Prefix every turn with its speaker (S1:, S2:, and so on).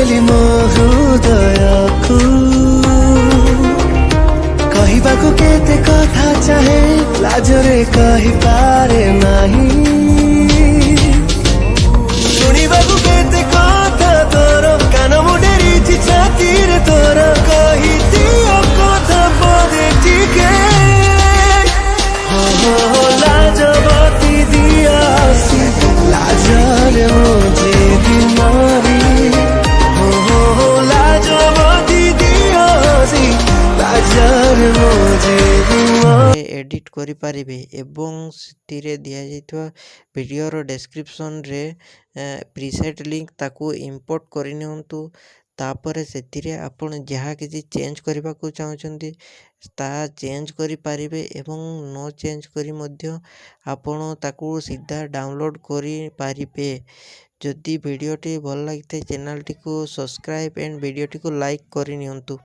S1: देली मो हृदयकु कहबाकू केते कथा चाहे लाजरे कहि पारे नाही शुणिबाकू केते कथा तोर कान मुडेरी छातीर तोर कहि दियो कथा पदे टिके हो लाजवती दिया हसी लाजरे मुझे बीमारी हो लाजवती दिया हसी लाजरे मुझे बीमारी
S2: एडिट करि पारिबे एवं सेतिरे दिया जाइतवा वीडियोर डिस्क्रिप्शन रे प्रीसेट लिंक ताकू इंपोर्ट करि नियंतु तापर सेतिरे आपण जहाँ किसी चेंज करबा को चाहउछंती ता चेंज करि पारिबे एवं नो चेंज करी मध्य आपण ताकू सीधा डाउनलोड करि पारिबे। जदि वीडियोटी भल लागिते चैनल टी को सब्सक्राइब एंड वीडियोटी को लाइक करि नियंतु।